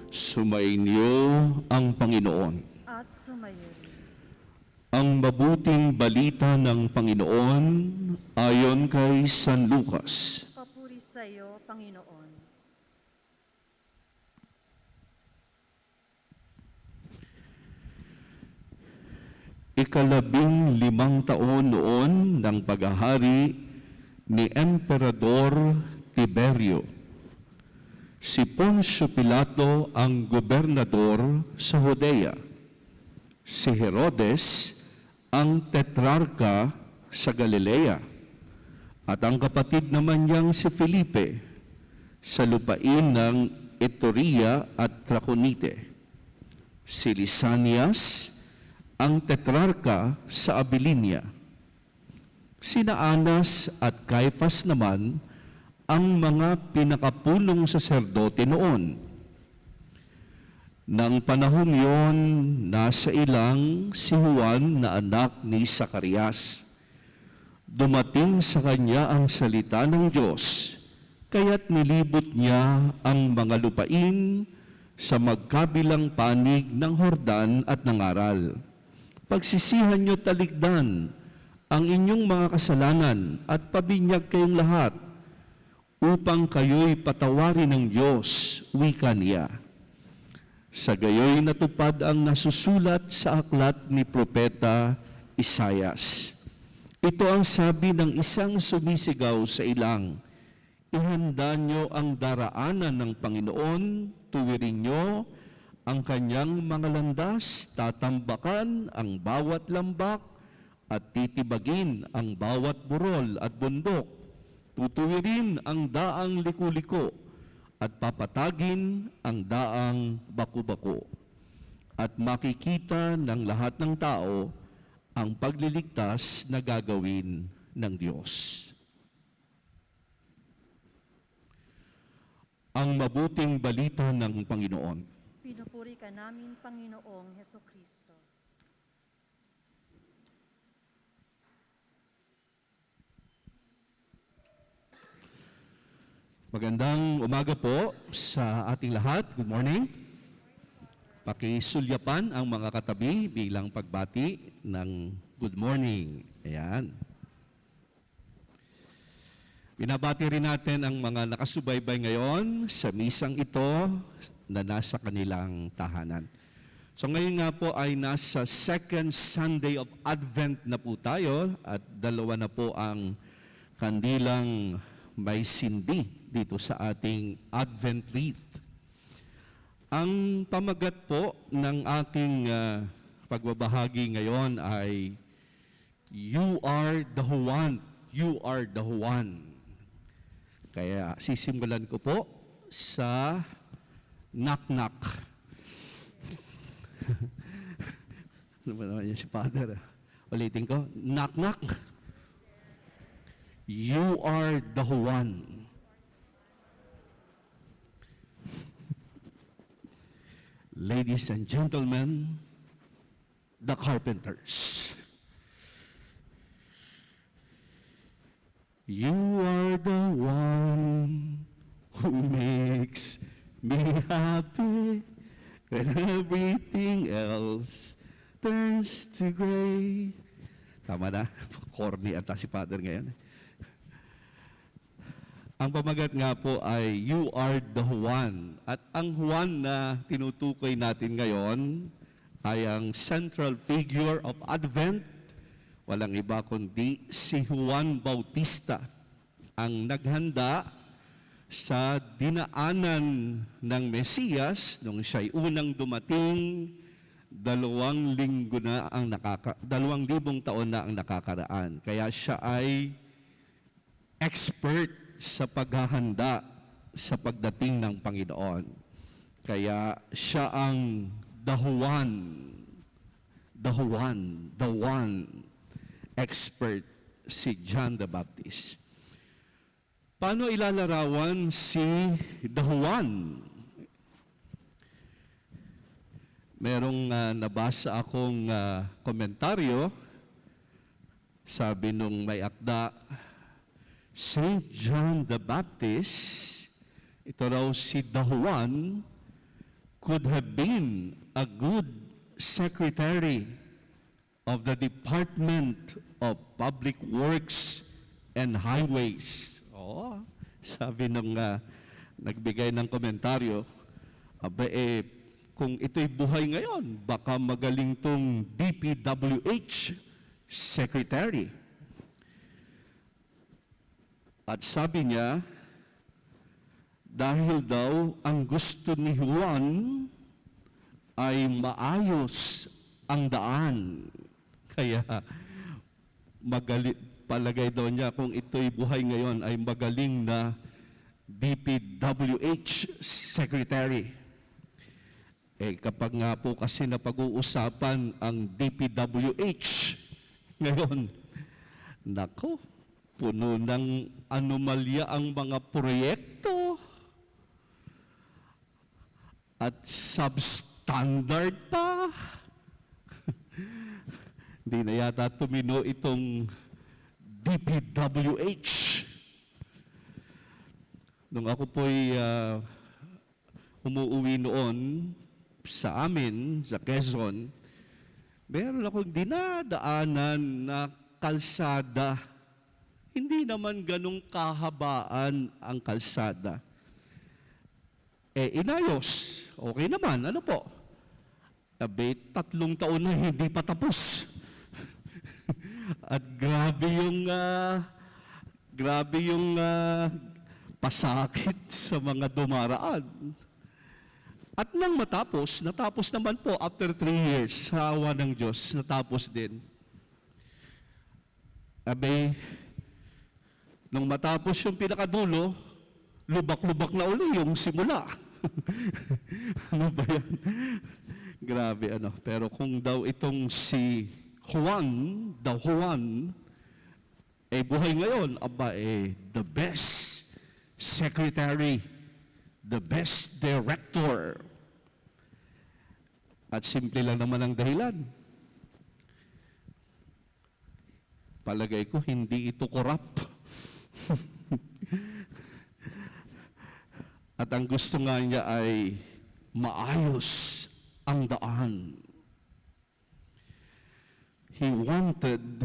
Sumainyo ang Panginoon. At sumayo rin. Ang mabuting balita ng Panginoon ayon kay San Lucas. Papuri sa iyo, Panginoon. Ika-15 taon noon ng paghahari ni Emperador Tiberio. Si Poncio Pilato ang gobernador sa Judea. Si Herodes ang tetrarka sa Galilea. At ang kapatid naman niyang si Felipe sa lupain ng Iturea at Traconite. Si Lisanias ang tetrarka sa Abilinia. Sina Anas at Caifas naman ang mga pinakapulong saserdote noon. Nang panahong yon, nasa ilang si Juan na anak ni Zacarias. Dumating sa kanya ang salita ng Diyos, kaya't nilibot niya ang mga lupain sa magkabilang panig ng Hordan at nangaral. Pagsisihan niyo talikdan ang inyong mga kasalanan at pabinyag kayong lahat upang kayo'y patawarin ng Diyos, wika niya. Sa gayoy natupad ang nasusulat sa aklat ni Propeta Isaias. Ito ang sabi ng isang sumisigaw sa ilang, ihanda niyo ang daraanan ng Panginoon, tuwirin niyo ang kanyang mga landas, tatambakan ang bawat lambak at titibagin ang bawat burol at bundok. Tutuwirin ang daang liku-liko at papatagin ang daang baku-bako. At makikita ng lahat ng tao ang pagliligtas na gagawin ng Diyos. Ang mabuting balita ng Panginoon. Pinupuri ka namin, Panginoong Hesukristo. Magandang umaga po sa ating lahat. Good morning. Pakisulyapan ang mga katabi bilang pagbati ng good morning. Ayan. Binabati rin natin ang mga nakasubaybay ngayon sa misang ito na nasa kanilang tahanan. So ngayon nga po ay nasa second Sunday of Advent na po tayo at dalawa na po ang kandilang may sindi dito sa ating Advent wreath. Ang pamagat po ng aking pagbabahagi ngayon ay You are the one, you are the one. Kaya sisimulan ko po sa knock-knock. Ano ba naman yan si Father? Ulitin ko, knock-knock. You are the one. Ladies and gentlemen, the carpenters. You are the one who makes me happy when everything else turns to gray. Tama na? Corny ata si Father ngayon. Ang pamagat nga po ay You are the one. At ang Juan na tinutukoy natin ngayon ay ang central figure of Advent. Walang iba kundi si Juan Bautista, ang naghanda sa dinaanan ng Mesiyas nung siya'y unang dumating, 2,000 taon na ang nakakaraan. Kaya siya ay expert sa paghahanda sa pagdating ng Panginoon. Kaya siya ang the one expert, si John the Baptist. Paano ilalarawan si the Juan? Merong nabasa akong komentaryo, sabi nung may akda, Saint John the Baptist, ito raw si the Juan, could have been a good secretary of the Department of Public Works and Highways. Oo, sabi nung nagbigay ng komentaryo, kung ito'y buhay ngayon, baka magaling tong DPWH secretary. At sabi niya, dahil daw ang gusto ni Juan ay maayos ang daan. Kaya palagay daw niya kung ito'y buhay ngayon ay magaling na DPWH secretary. Kapag nga po kasi napag-uusapan ang DPWH ngayon, nako, puno ng anomalya ang mga proyekto at substandard pa. Hindi na yata tumino itong DPWH. Nung ako po'y umuwi noon sa amin, sa Quezon, meron akong dinadaanan na kalsada. Hindi naman ganong kahabaan ang kalsada. Inayos. Okay naman. Ano po? 3 taon na hindi pa tapos. At grabe yung pasakit sa mga dumaraan. At nang natapos naman po after 3 years, sa awa ng Diyos, natapos din. Nung matapos yung pinakadulo, lubak-lubak na uli yung simula. Ano ba yan? Grabe ano. Pero kung daw itong si Juan, buhay ngayon, the best secretary, the best director. At simple lang naman ang dahilan. Palagay ko, hindi ito corrupt. At ang gusto nga niya ay maayos ang daan. He wanted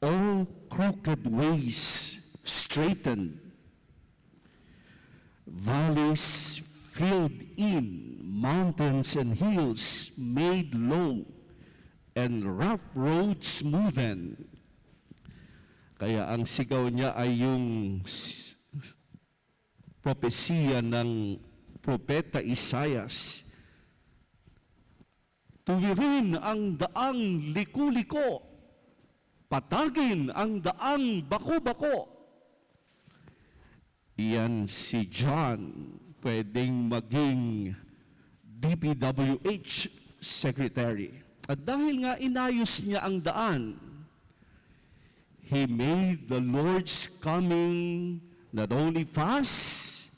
all crooked ways straightened, valleys filled in, mountains and hills made low, and rough roads smoothened. Kaya ang sigaw niya ay yung propesiya ng propeta Isaias. Tuwirin ang daang liku-liko, patagin ang daang bako-bako. Iyan si John, pwedeng maging DPWH secretary. At dahil nga inayos niya ang daan, he made the Lord's coming not only fast,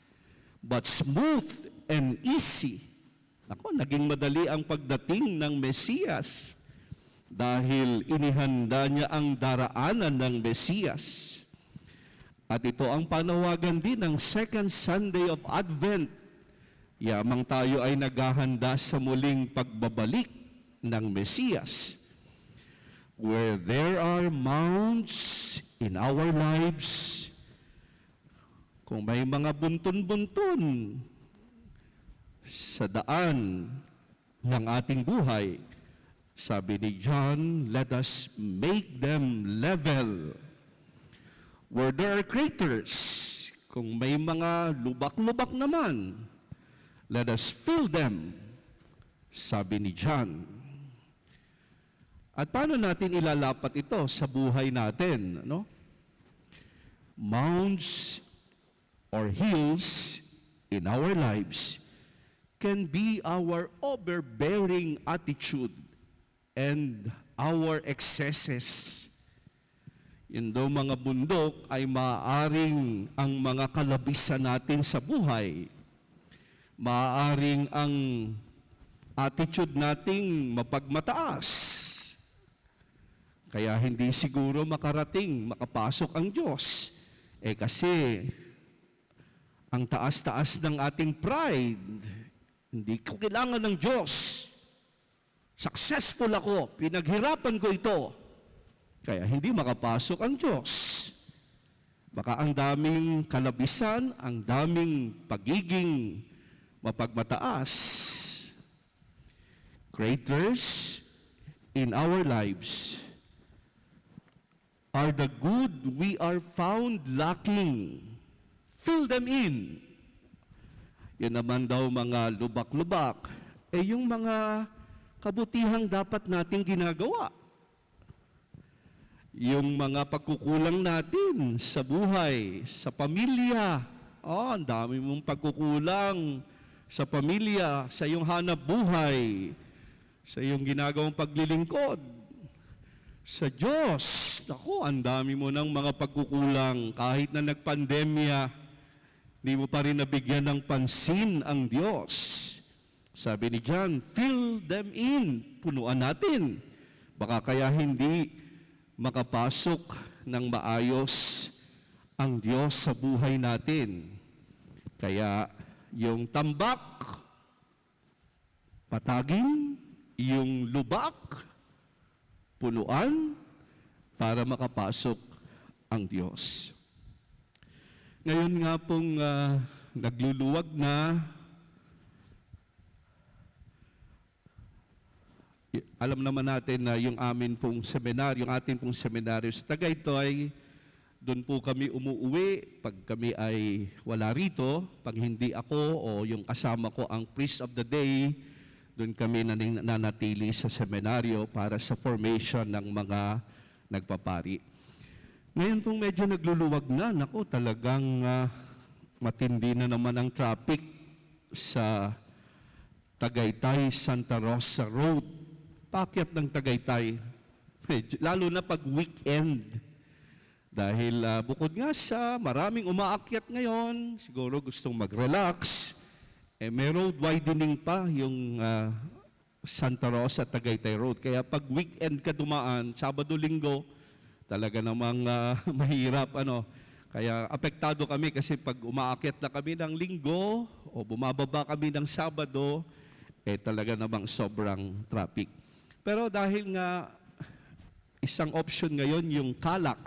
but smooth and easy. Ako, naging madali ang pagdating ng Mesiyas dahil inihanda niya ang daraanan ng Mesiyas. At ito ang panawagan din ng Second Sunday of Advent. Yamang tayo ay naghahanda sa muling pagbabalik ng Mesiyas. Where there are mounts in our lives, kung may mga buntun-buntun sa daan ng ating buhay, sabi ni John, let us make them level. Where there are craters, kung may mga lubak-lubak naman, let us fill them, sabi ni John. At paano natin ilalapat ito sa buhay natin? No? Mounds or hills in our lives can be our overbearing attitude and our excesses. Yun daw mga bundok ay maaaring ang mga kalabisan natin sa buhay. Maaaring ang attitude nating mapagmataas. Kaya hindi siguro makapasok ang Diyos. Kasi ang taas-taas ng ating pride, Hindi ko kailangan ng Diyos. Successful ako, pinaghirapan ko ito. Kaya hindi makapasok ang Diyos. Baka ang daming kalabisan, ang daming pagiging mapagmataas. Greaters in our lives are the good we are found lacking. Fill them in. Yun naman daw mga lubak-lubak. Yung mga kabutihang dapat nating ginagawa. Yung mga pagkukulang natin sa buhay, sa pamilya. Ang dami mong pagkukulang sa pamilya, sa iyong hanap buhay, sa iyong ginagawang paglilingkod. Sa Diyos, naku, ang dami mo ng mga pagkukulang. Kahit na nagpandemya, di mo pa rin nabigyan ng pansin ang Diyos. Sabi ni John, fill them in. Punuan natin. Baka kaya hindi makapasok ng maayos ang Diyos sa buhay natin. Kaya yung tambak, patagin, yung lubak, punuan, para makapasok ang Diyos. Ngayon nga pong nagluluwag na, alam naman natin na yung amin pong seminaryo, yung ating pong seminaryo sa Tagaytoy, doon po kami umuuwi pag kami ay wala rito, pag hindi ako o yung kasama ko ang priest of the day, doon kami nanatili sa seminaryo para sa formation ng mga nagpapari. Ngayon pong medyo nagluluwag na, naku, talagang matindi na naman ang traffic sa Tagaytay, Santa Rosa Road. Paakyat ng Tagaytay, lalo na pag weekend. Dahil bukod nga sa maraming umaakyat ngayon, siguro gustong mag-relax, may road widening pa yung Santa Rosa, Tagaytay Road. Kaya pag weekend ka dumaan, Sabado-Linggo, talaga namang mahirap. Kaya apektado kami kasi pag umaakyat na kami ng Linggo o bumababa kami ng Sabado, talaga namang sobrang traffic. Pero dahil nga isang option ngayon yung Calax,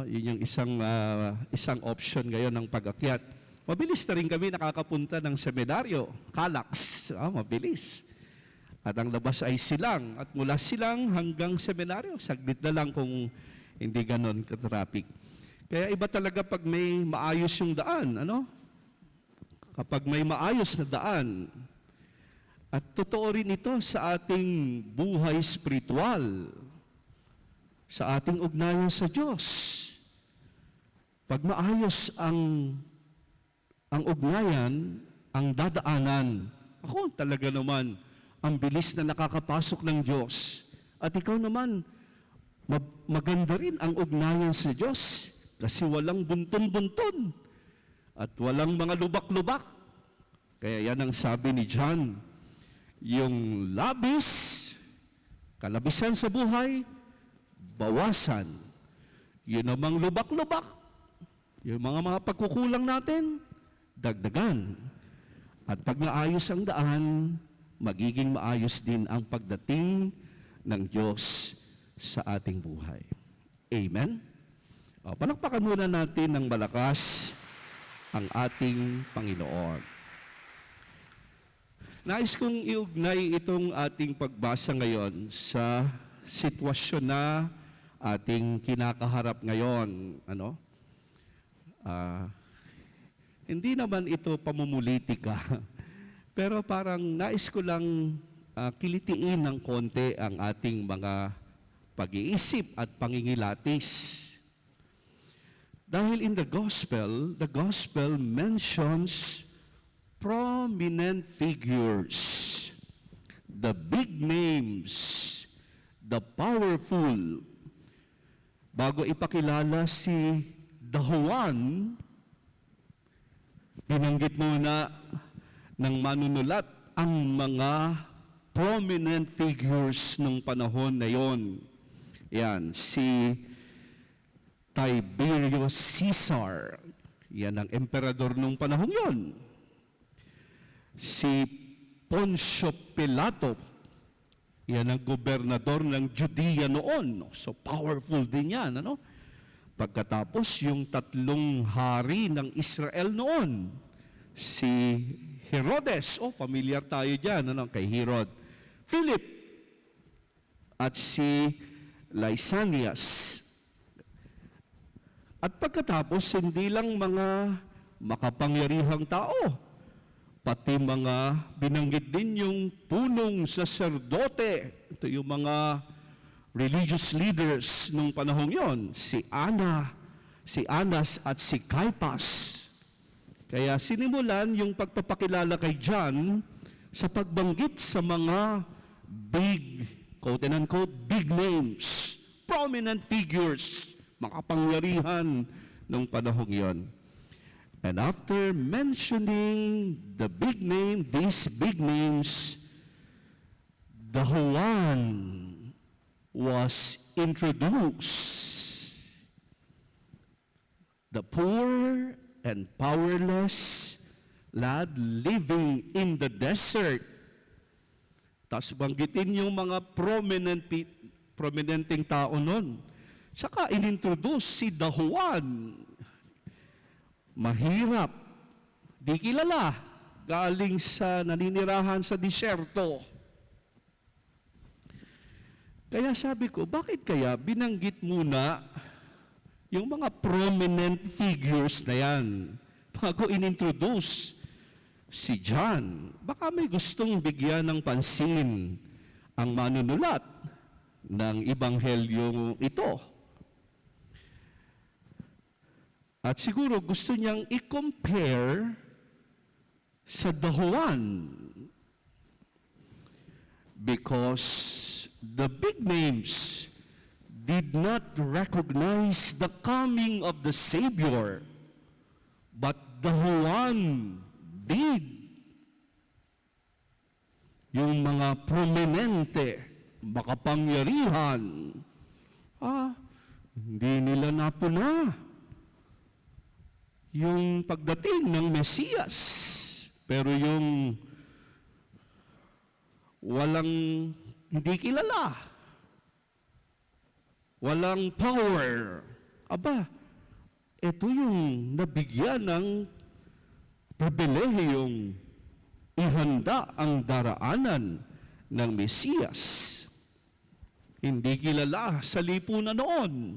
yun yung isang option ngayon ng pag-akyat. Mabilis na rin kami nakakapunta ng seminaryo, Calax, mabilis. At ang labas ay Silang, at mula Silang hanggang seminaryo, saglit na lang kung hindi ganon ka-traffic. Kaya iba talaga pag may maayos yung daan, Kapag may maayos na daan, at totoo rin ito sa ating buhay spiritual, sa ating ugnayan sa Diyos. Pag maayos ang ugnayan, ang dadaanan, ako talaga naman, ang bilis na nakakapasok ng Diyos. At ikaw naman, maganda rin ang ugnayan sa Diyos kasi walang bunton-bunton at walang mga lubak-lubak. Kaya yan ang sabi ni John, yung kalabisan sa buhay, bawasan. Yun namang lubak-lubak, yung mga pagkukulang natin, dagdagan. At pag maayos ang daan, magiging maayos din ang pagdating ng Diyos sa ating buhay. Amen? Palakpakan muna natin ng malakas ang ating Panginoon. Nais kong iugnay itong ating pagbasa ngayon sa sitwasyon na ating kinakaharap ngayon. Hindi naman ito pamumulitika, pero parang nais ko lang kilitiin ng konti ang ating mga pag-iisip at pangingilatis. Dahil in the gospel mentions prominent figures, the big names, the powerful. Bago ipakilala si Juan, binanggit muna ng manunulat ang mga prominent figures ng panahon na yon. Yan, si Tiberius Caesar. Yan ang emperador nung panahon yon. si Poncio Pilato, yan ang gobernador ng Judea noon. So powerful din yan. Ano? Pagkatapos yung 3 hari ng Israel noon, si Herodes, familiar tayo dyan, kay Herod, Philip, at si Lysanias. At pagkatapos, hindi lang mga makapangyarihang tao, pati mga binanggit din yung punong saserdote. Ito yung mga religious leaders nung panahong yon, si Anas at si Caiaphas. Kaya sinimulan yung pagpapakilala kay John sa pagbanggit sa mga big, quote and unquote, big names, prominent figures, makapangyarihan nung panahong yon. And after mentioning these big names, the Juan was introduced. The poor and powerless lad living in the desert. Tapos banggitin yung mga prominenteng tao nun. Saka inintroduce si the Juan. Mahirap, di kilala, galing sa naninirahan sa disyerto. Kaya sabi ko, bakit kaya binanggit muna yung mga prominent figures na yan bago inintroduce si John? Baka may gustong bigyan ng pansin ang manunulat ng Ebanghelyo ito. At siguro gusto niyang i-compare sa the Juan because the big names did not recognize the coming of the Savior, but the Juan did. Yung mga prominente, makapangyarihan, hindi nila napuna yung pagdating ng Mesiyas. Pero yung hindi kilala, walang power, ito yung nabigyan ng pribilehiyong ihanda ang daraanan ng Mesiyas. Hindi kilala sa lipunan noon.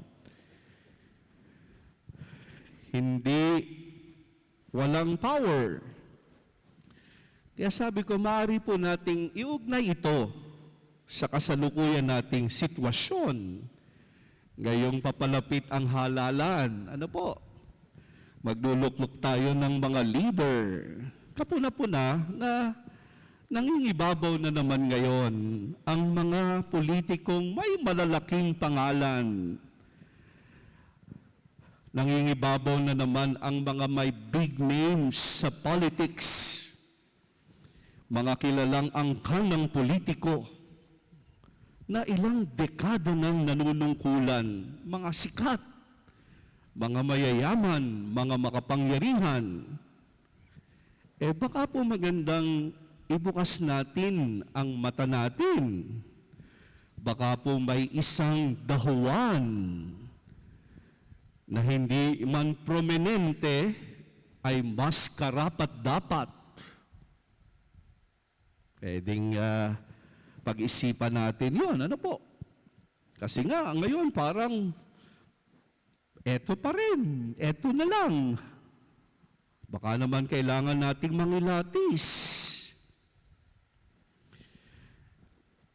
Walang power. Kaya sabi ko, maaari po nating iugnay ito sa kasalukuyan nating sitwasyon. Ngayong papalapit ang halalan, magluluklok tayo ng mga leader. Kapuna-puna na nangingibabaw na naman ngayon ang mga politikong may malalaking pangalan. Nangingibabaw na naman ang mga may big names sa politics. Mga kilalang angkan ng politiko na ilang dekada nang nanunungkulan, mga sikat, mga mayayaman, mga makapangyarihan. Baka po magandang ibukas natin ang mata natin. Baka po may isang dahuan na hindi man prominente ay mas karapat-dapat. Pwedeng pag-isipan natin yun. Kasi nga, ngayon parang eto pa rin, eto na lang. Baka naman kailangan nating mangilatis.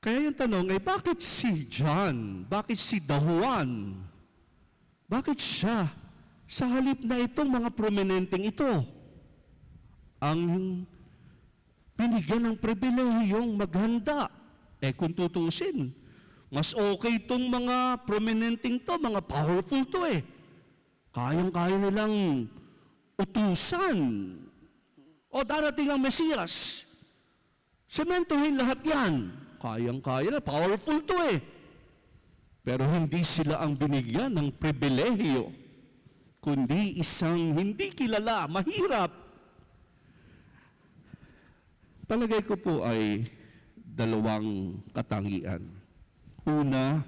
Kaya yung tanong ay, bakit si John? Bakit si Juan? Bakit siya? Sa halip na itong mga prominenteng ito, ang binigyan ng pribilehiyong maghanda. Kung tutusin, mas okay itong mga prominenteng to, mga powerful to Kayang-kaya nilang utusan. Darating ang Mesiyas. Sementohin lahat yan. Kayang-kaya na, powerful to Pero hindi sila ang binigyan ng pribilehiyo, kundi isang hindi kilala, mahirap. Palagay ko po ay dalawang katangian. Una,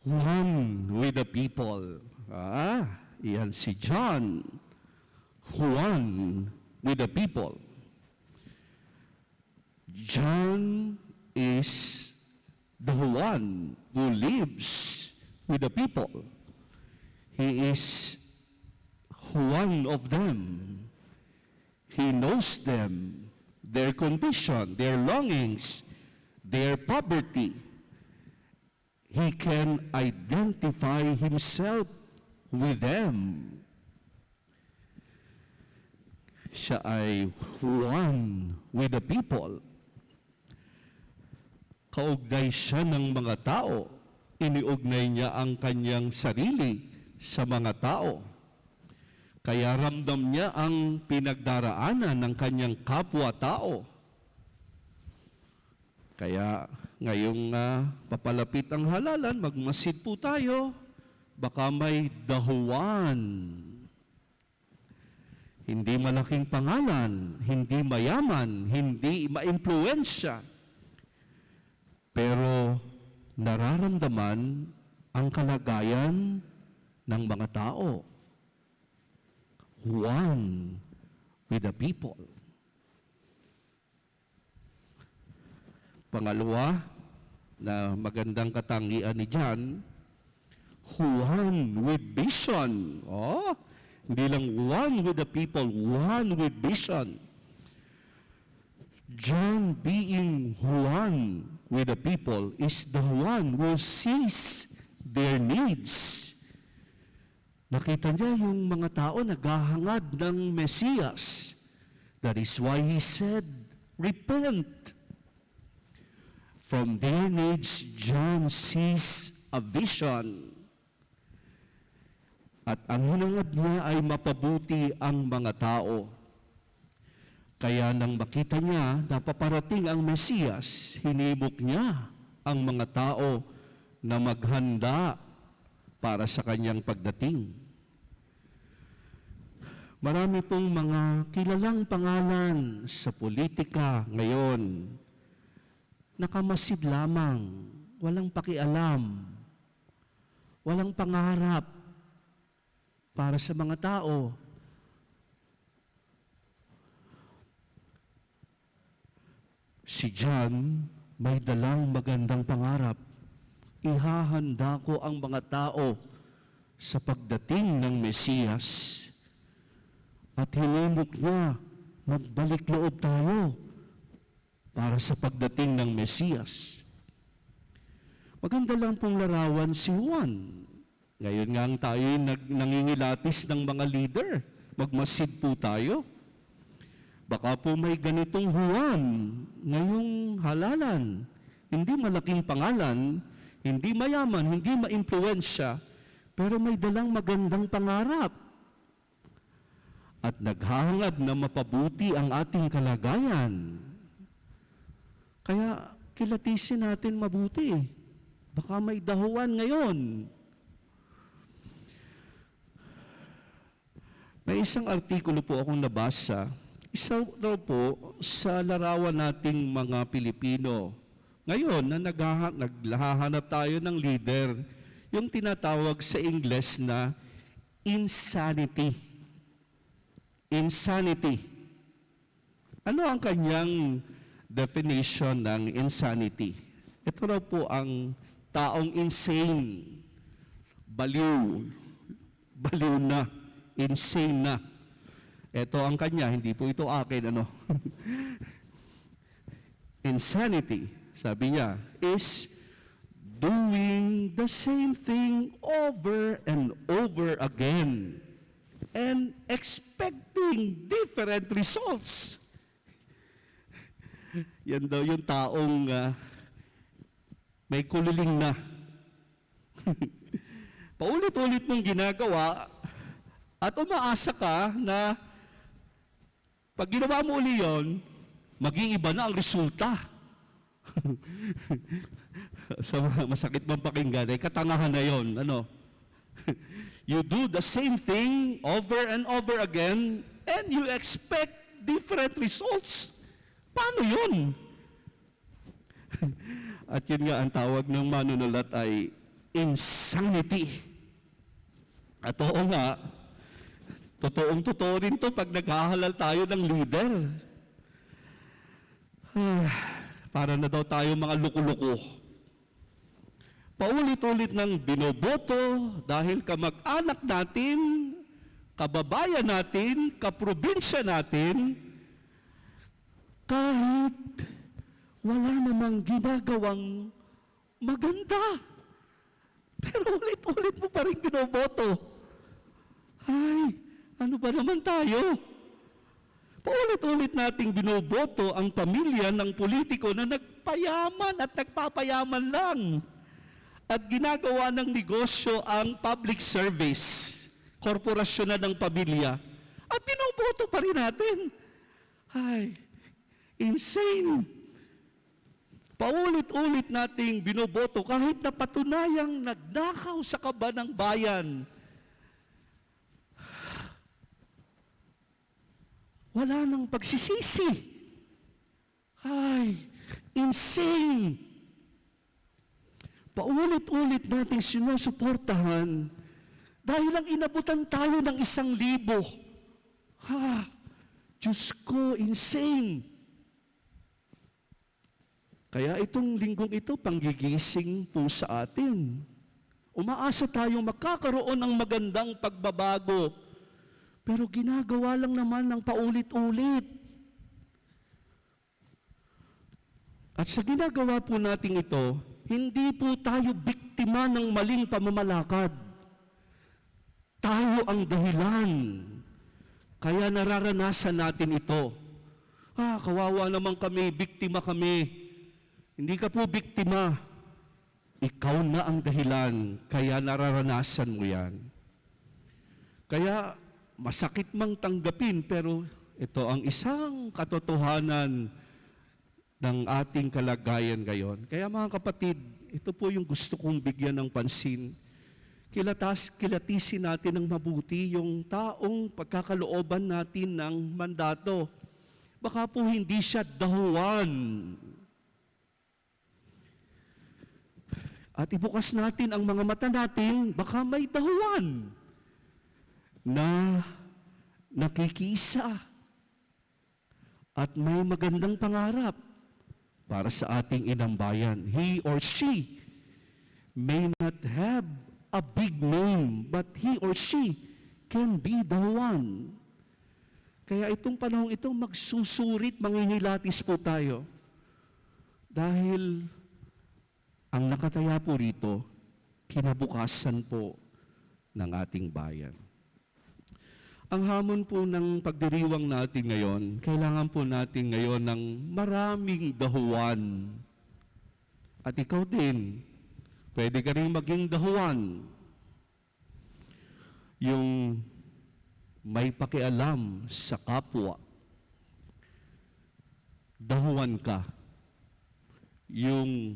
one with the people. Iyan si John. One with the people. John is the one who lives with the people. He is one of them. He knows them, their condition, their longings, their poverty. He can identify himself with them. Siya ay one with the people. Kaugnay siya ng mga tao. Iniugnay niya ang kanyang sarili sa mga tao. Kaya ramdam niya ang pinagdaraanan ng kanyang kapwa-tao. Kaya ngayong papalapit ang halalan, magmasid po tayo. Baka may dahuan. Hindi malaking pangalan, hindi mayaman, hindi maimpluwensya. Pero nararamdaman ang kalagayan ng mga tao. One with the people. Pangalawa, na magandang katangian ni John, one with vision. Hindi lang one with the people, one with vision. John being one with the people is the one who sees their needs. Nakita niya yung mga tao naghahangad ng Mesiyas. That is why he said, repent. From their needs, John sees a vision. At ang hinangad niya ay mapabuti ang mga tao. Kaya nang makita niya na paparating ang Mesiyas, hinimok niya ang mga tao na maghanda para sa kanyang pagdating. Marami pong mga kilalang pangalan sa politika ngayon. Nakamasid lamang, walang pakialam, walang pangarap para sa mga tao. Si John may dalang magandang pangarap. Ihahanda ko ang mga tao sa pagdating ng Mesiyas. At hinimok niya, magbalik loob tayo para sa pagdating ng Mesiyas. Maganda lang pong larawan si Juan. Ngayon nga tayo nangingilatis ng mga leader. Magmasid po tayo. Baka po may ganitong Juan ngayong halalan. Hindi malaking pangalan, hindi mayaman, hindi maimpluwensya, pero may dalang magandang pangarap. At naghahangad na mapabuti ang ating kalagayan. Kaya kilatisin natin mabuti. Baka may dahuan ngayon. May isang artikulo po akong nabasa. Isa daw po sa larawan nating mga Pilipino. Ngayon, na naghahanap tayo ng leader, yung tinatawag sa Ingles na insanity. Insanity. Ano ang kanyang definition ng insanity? Ito raw po ang taong insane, baliw na, insane na. Ito ang kanya, hindi po ito akin, Insanity, sabi niya, is doing the same thing over and over again and expecting different results. Yan daw yung taong may kuliling na. Paulit-ulit mong ginagawa at umaasa ka na pag ginawa mo uli yun, mag-iiba na ang resulta. Sa masakit bang pakinggan, ay katangahan na yun. You do the same thing over and over again and you expect different results. Paano yun? At yun nga ang tawag ng manunulat ay insanity. At oo nga, totoong-totoo rin to pag naghahalal tayo ng leader. Para na daw tayo mga luko-luko. Paulit-ulit ng binoboto dahil kamag-anak natin, kababayan natin, kaprobinsya natin, kahit wala namang ginagawang maganda. Pero ulit-ulit mo pa rin binoboto. Ay, ano ba naman tayo? Paulit-ulit nating binoboto ang pamilya ng politiko na nagpayaman at nagpapayaman lang. At ginagawa ng negosyo ang public service, korporasyon na ng pamilya. At binoboto pa rin natin. Ay, insane. Paulit-ulit nating binoboto kahit na patunayang nagnakaw sa kaba ng bayan. Wala nang pagsisisi. Ay, insane. Paulit-ulit nating sinusuportahan dahil lang inabutan tayo ng 1,000. Diyos ko, insane. Kaya itong linggong ito, panggigising po sa atin. Umaasa tayong magkakaroon ng magandang pagbabago. Pero ginagawa lang naman ng paulit-ulit. At sa ginagawa po natin ito, hindi po tayo biktima ng maling pamamalakad. Tayo ang dahilan. Kaya nararanasan natin ito. Kawawa naman kami, biktima kami. Hindi ka po biktima. Ikaw na ang dahilan, kaya nararanasan mo yan. Kaya masakit mang tanggapin, pero ito ang isang katotohanan ng ating kalagayan ngayon. Kaya mga kapatid, ito po yung gusto kong bigyan ng pansin. Kilatisin natin ng mabuti yung taong pagkakalooban natin ng mandato. Baka po hindi siya dahuan. At ibukas natin ang mga mata natin, baka may dahuan na nakikisa at may magandang pangarap para sa ating inang bayan. He or she may not have a big name, but he or she can be the one. Kaya itong panahon ito, magsusurit, mangingilatis po tayo. Dahil ang nakataya po rito, kinabukasan po ng ating bayan. Ang hamon po ng pagdiriwang natin ngayon, kailangan po natin ngayon ng maraming dahuan. At ikaw din, pwede ka rin maging dahuan. Yung may pakialam sa kapwa. Dahuan ka. Yung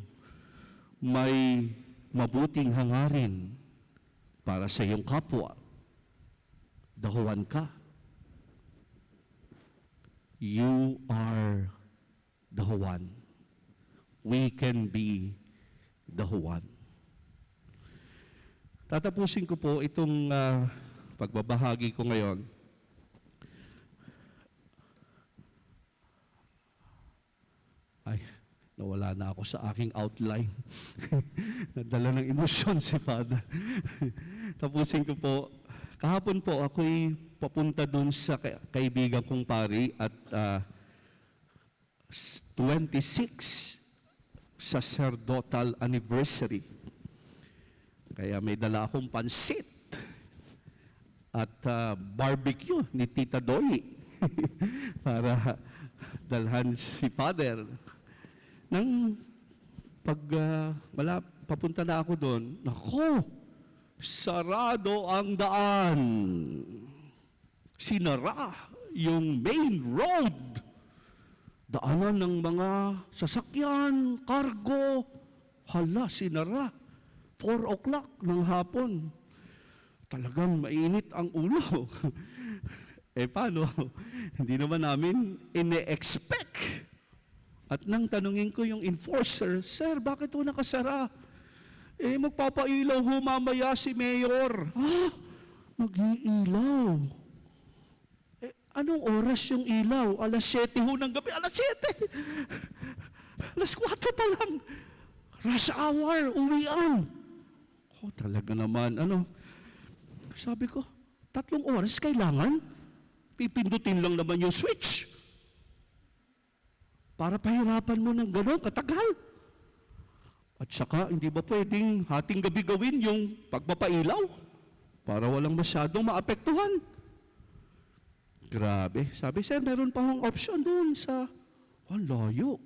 may mabuting hangarin para sa iyong kapwa. Dahuan ka. You are dahuan. We can be dahuan. Tatapusin ko po itong pagbabahagi ko ngayon. Ay, nawala na ako sa aking outline. Nadala ng emosyon si Father. Tapusin ko po. Kahapon po, ako'y papunta dun sa kaibigan kong pari at 26 sacerdotal anniversary. Kaya may dala akong pansit at barbecue ni Tita Doy para dalhan si Father. Nang papunta na ako doon, naku! Sarado ang daan. Sinara yung main road. Daanan ng mga sasakyan, kargo. Hala, sinara. 4 o'clock ng hapon. Talagang mainit ang ulo. Paano? Hindi naman namin ine-expect. At nang tanungin ko yung enforcer, Sir, bakit ito nakasara? Magpapailaw ho mamaya si Mayor. Mag-iilaw. Anong oras yung ilaw? 7:00 ho ng gabi. 7:00! 4:00 pa lang. Rush hour, uwian. Talaga naman. Sabi ko, 3 oras kailangan? Pipindutin lang naman yung switch. Para pahirapan mo ng gano'n, katagal. At saka, hindi ba pwedeng hating gabi gawin yung pagpapailaw? Para walang masyadong maapektuhan. Grabe. Sabi, Sir, meron pa akong option doon sa... layo.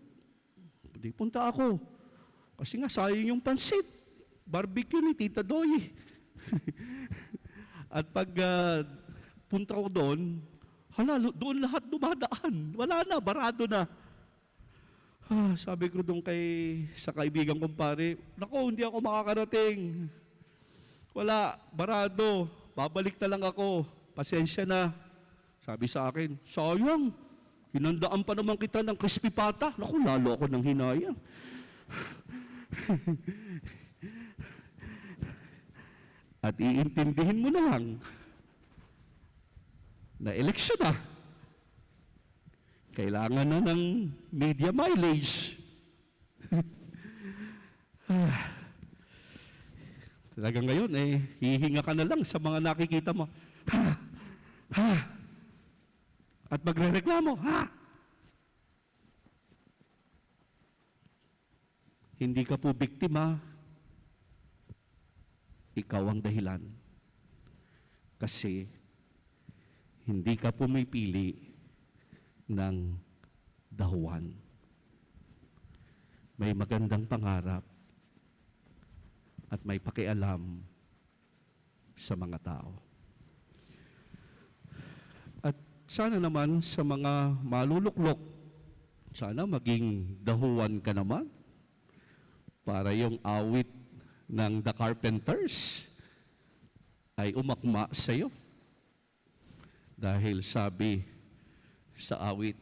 Hindi punta ako. Kasi nga, sayang yung pansit. Barbecue ni Tita Doy. At pag punta ko doon, doon lahat dumadaan. Wala na, barado na. Sabi ko doon sa kaibigan kong pare, naku, hindi ako makakarating. Wala, barado. Babalik na lang ako. Pasensya na. Sabi sa akin, sayang. Hinandaan pa naman kita ng crispy pata. Naku, lalo ako ng hinayang. At iintindihin mo na lang na eleksyon na. Kailangan na ng media mileage. Talagang ngayon, hihinga ka na lang sa mga nakikita mo. At magre-reklamo, Hindi ka po biktima, ikaw ang dahilan. Kasi hindi ka pumipili ng dahuan. May magandang pangarap at may pakialam sa mga tao. At sana naman sa mga maluluklok, sana maging dahuan ka naman para yung awit ng The Carpenters ay umakma sa iyo. Dahil sabi sa awit,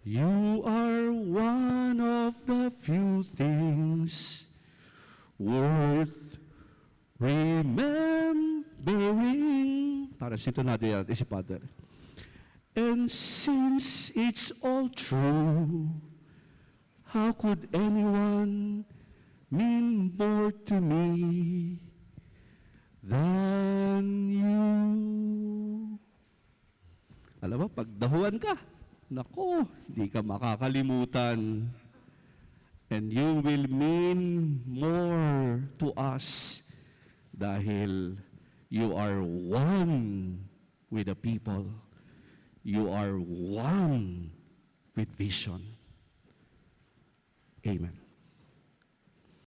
You are one of the few things worth remembering. Para sito natin yan, si Father. And since it's all true, how could anyone mean more to me than you? Alam mo, pag dahuan ka, nako, hindi ka makakalimutan. And you will mean more to us dahil you are one with the people. You are one with vision. Amen.